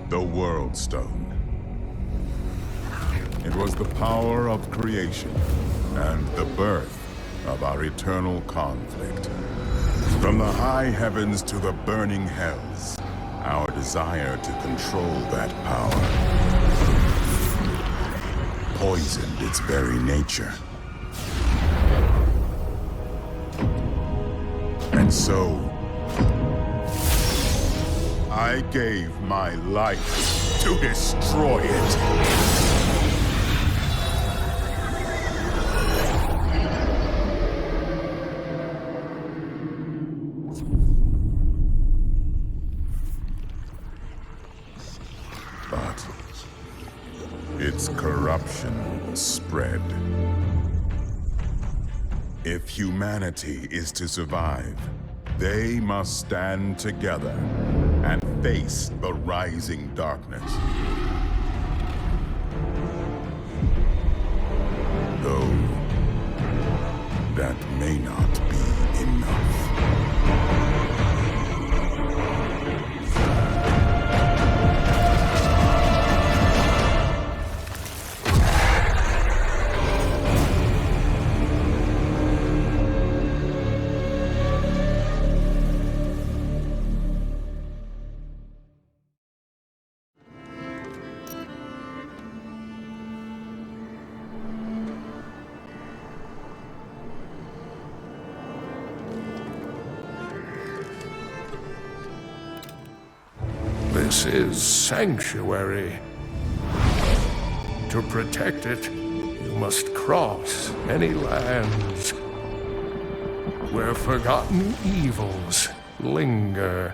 The World Stone. It was the power of creation and the birth of our eternal conflict. From the high heavens to the burning hells, our desire to control that power poisoned its very nature. And so, I gave my life to destroy it. But its corruption spread. If humanity is to survive, they must stand together and face the rising darkness. Though that may not be enough. This is sanctuary. To protect it, you must cross many lands where forgotten evils linger.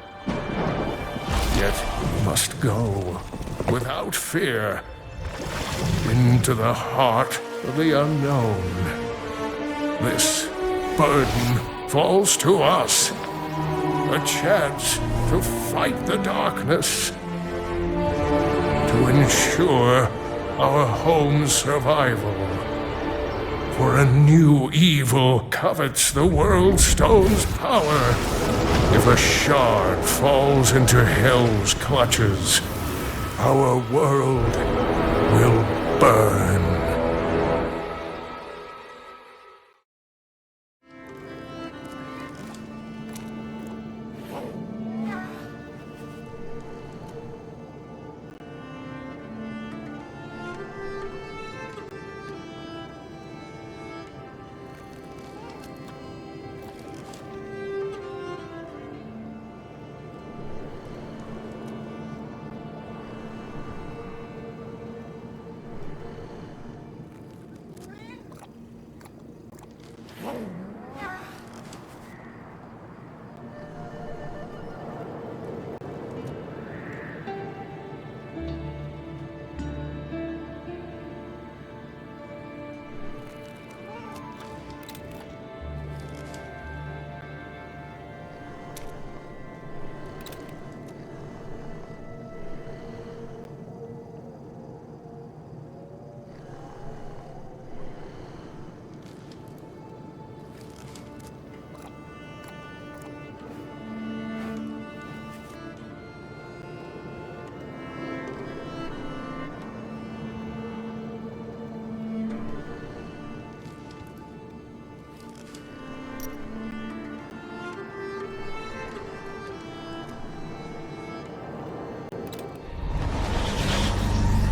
Yet you must go without fear into the heart of the unknown. This burden falls to us. A chance to fight the darkness, to ensure our home's survival. For a new evil covets the World Stone's power. If a shard falls into Hell's clutches, our world will burn.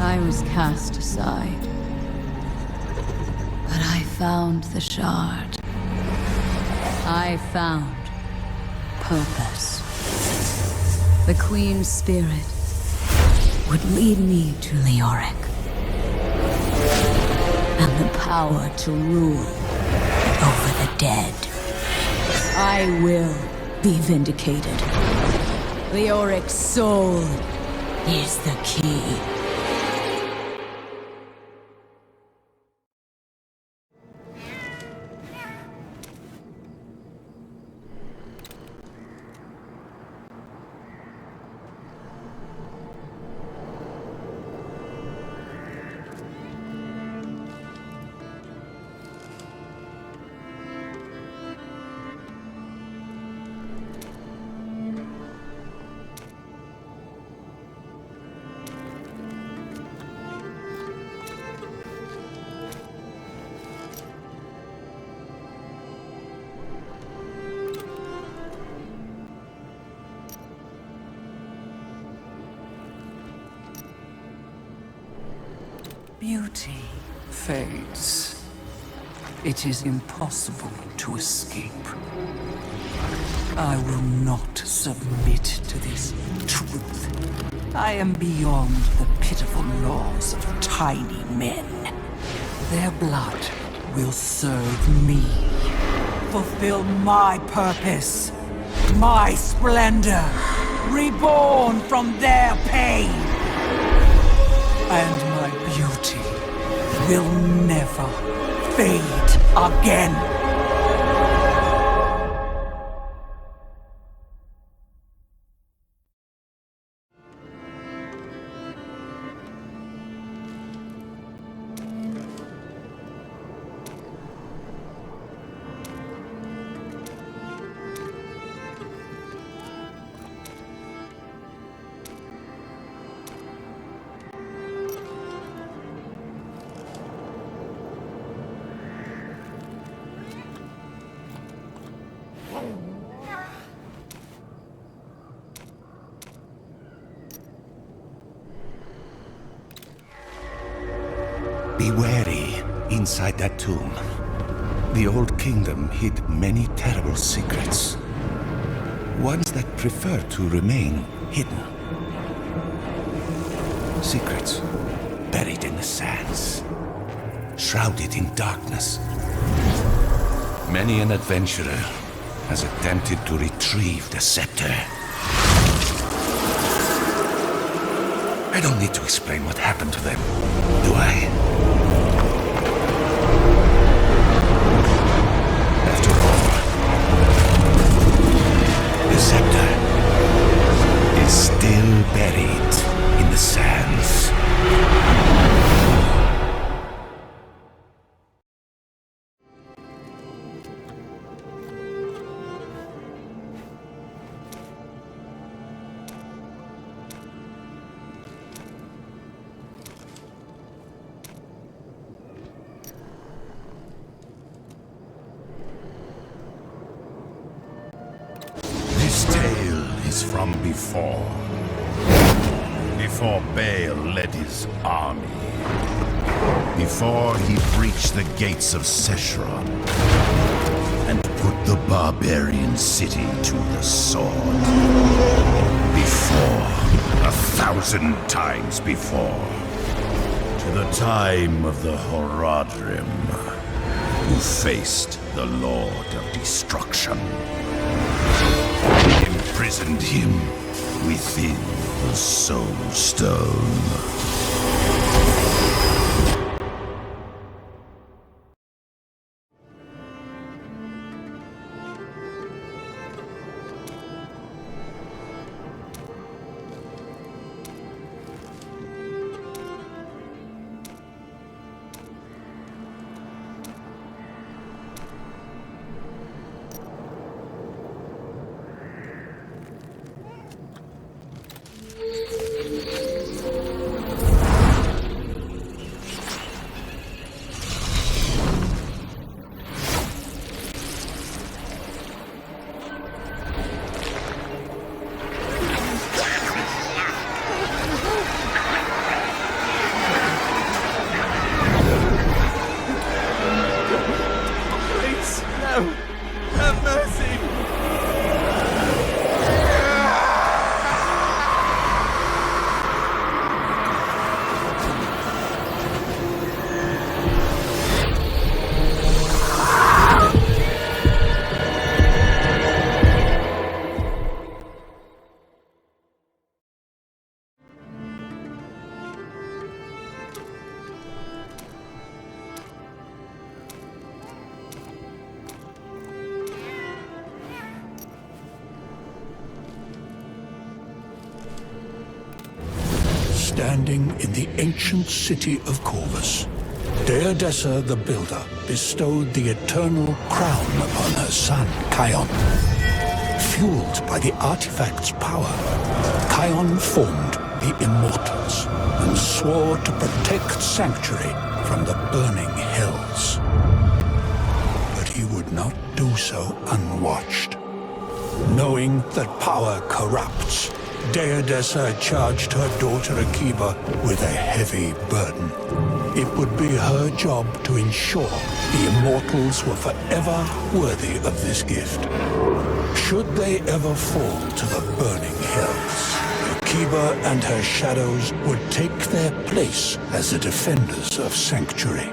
I was cast aside, but I found the shard. I found purpose. The Queen's spirit would lead me to Leoric, and the power to rule over the dead. I will be vindicated. Leoric's soul is the key. Beauty fades. It is impossible to escape. I will not submit to this truth. I am beyond the pitiful laws of tiny men. Their blood will serve me. Fulfill my purpose. My splendor. Reborn from their pain. And my beauty will never fade again. Be wary inside that tomb. The old kingdom hid many terrible secrets. Ones that prefer to remain hidden. Secrets buried in the sands. Shrouded in darkness. Many an adventurer has attempted to retrieve the scepter. I don't need to explain what happened to them, do I? After all, the scepter is still buried in the sands. This tale is from before. Before Baal led his army. Before he breached the gates of Seshron and put the barbarian city to the sword. Before, 1,000 times before. To the time of the Horadrim, who faced the Lord of Destruction. Imprisoned him within the Soul Stone. Have mercy! Standing in the ancient city of Corvus, Deodessa the Builder bestowed the eternal crown upon her son, Kion. Fueled by the artifact's power, Kion formed the Immortals and swore to protect Sanctuary from the burning hells. But he would not do so unwatched. Knowing that power corrupts, Deodessa charged her daughter Akiba with a heavy burden. it would be her job to ensure the Immortals were forever worthy of this gift. Should they ever fall to the burning hells, Akiba and her shadows would take their place as the defenders of Sanctuary.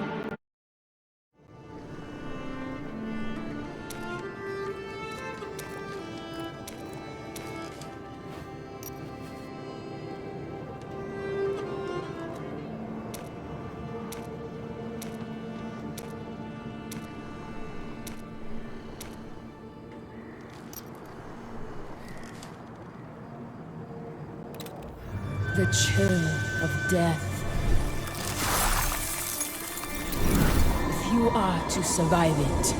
The chill of death. If you are to survive it,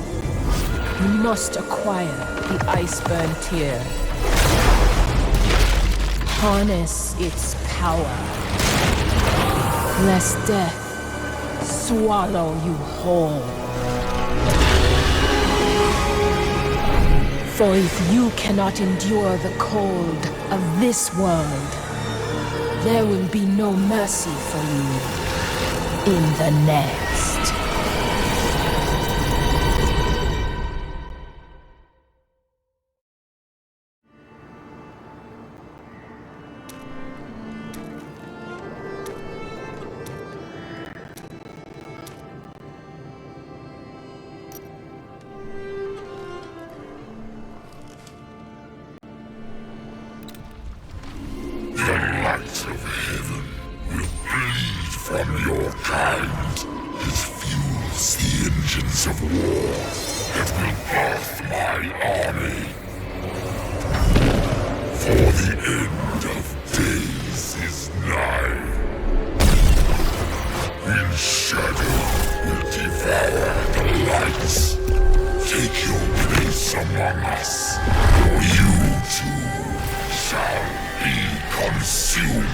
you must acquire the Iceburn Tear. Harness its power, lest death swallow you whole. For if you cannot endure the cold of this world, there will be no mercy for you in the next. From your kind, it fuels the engines of war that will birth my army. For the end of days is nigh. When shadow will devour the lights, take your place among us, or you too shall be consumed.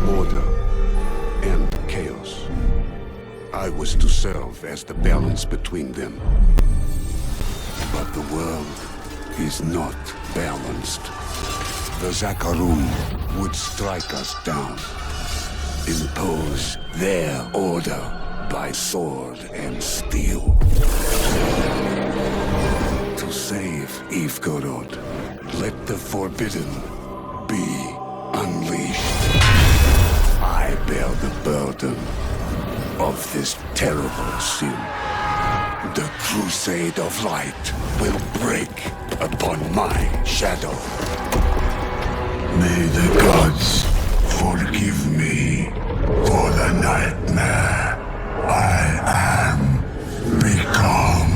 Order and chaos. I was to serve as the balance between them. But the world is not balanced. The Zakarum would strike us down, impose their order by sword and steel. To save Ivgorod, let the forbidden be unleashed. I bear the burden of this terrible sin. The crusade of light will break upon my shadow. May the gods forgive me for the nightmare I am become.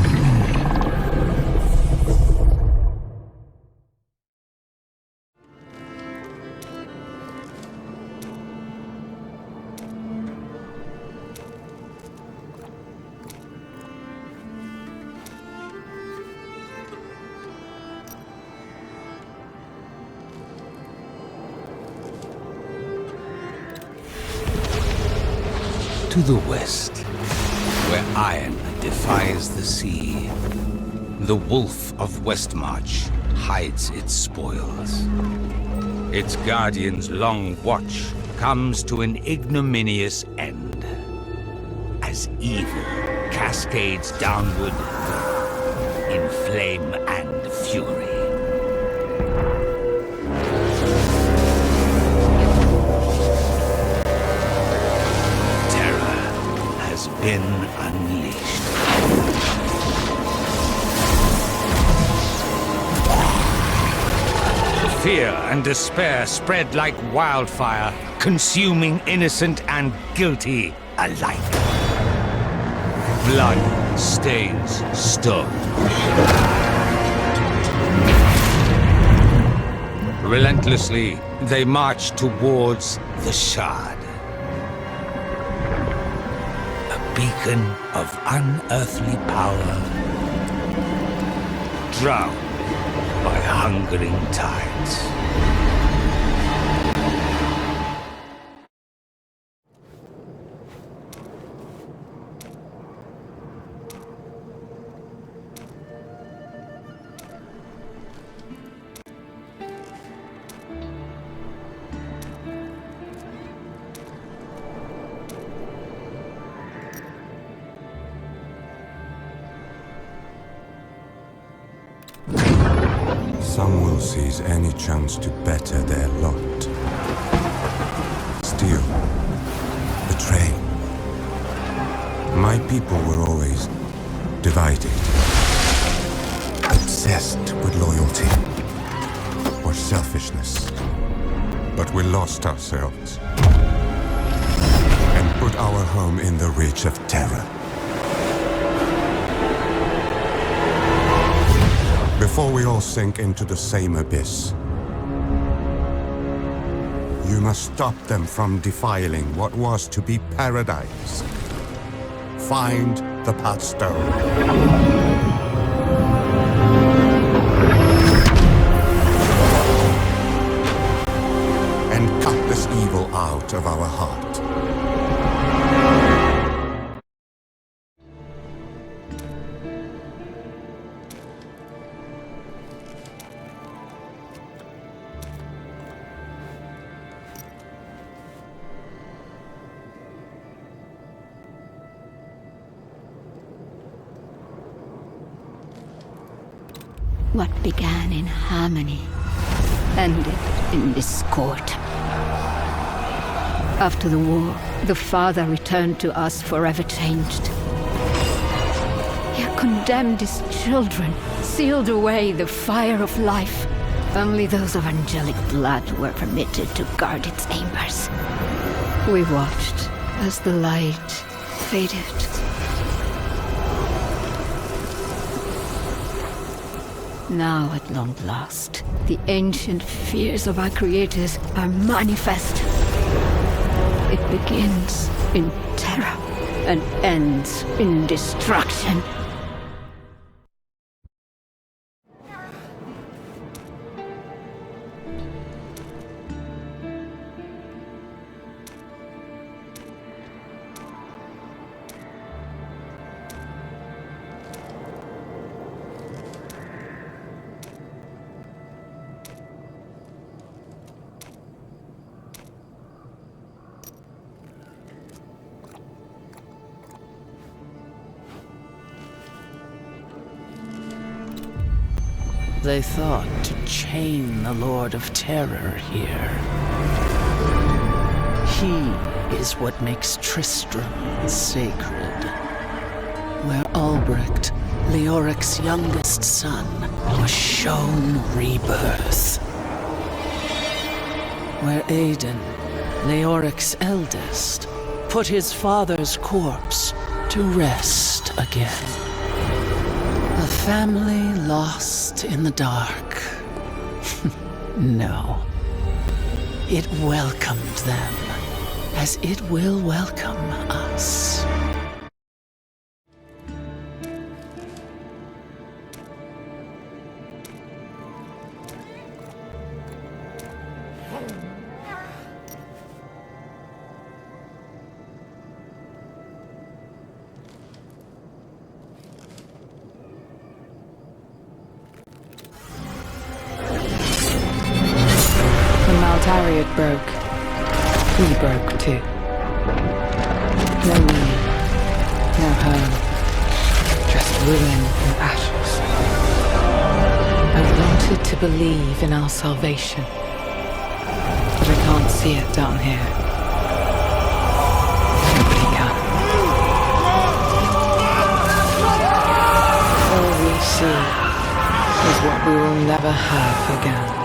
To the west, where iron defies the sea, the wolf of Westmarch hides its spoils. Its guardian's long watch comes to an ignominious end, as evil cascades downward in flame and fury. Been unleashed. Fear and despair spread like wildfire, consuming innocent and guilty alike. Blood stains stone. Relentlessly, they march towards the Shard. Beacon of unearthly power, drowned by hungering tides. Some will seize any chance to better their lot. Steal. Betray. My people were always divided. Obsessed with loyalty. Or selfishness. But we lost ourselves. And put our home in the reach of terror. Before we all sink into the same abyss, you must stop them from defiling what was to be paradise. Find the Pathstone. And cut this evil out of our heart. What began in harmony ended in discord. After the war, the father returned to us forever changed. He condemned his children, sealed away the fire of life. Only those of angelic blood were permitted to guard its embers. We watched as the light faded. Now, at long last, the ancient fears of our creators are manifest. It begins in terror and ends in destruction. They thought to chain the Lord of Terror here. He is what makes Tristram sacred. Where Albrecht, Leoric's youngest son, was shown rebirth. Where Aiden, Leoric's eldest, put his father's corpse to rest again. A family lost in the dark. No. It welcomed them, as it will welcome us. Maltariad broke. We broke too. No meaning, no home, just ruin and ashes. I wanted to believe in our salvation, but I can't see it down here. Nobody can. All we see is what we will never have again.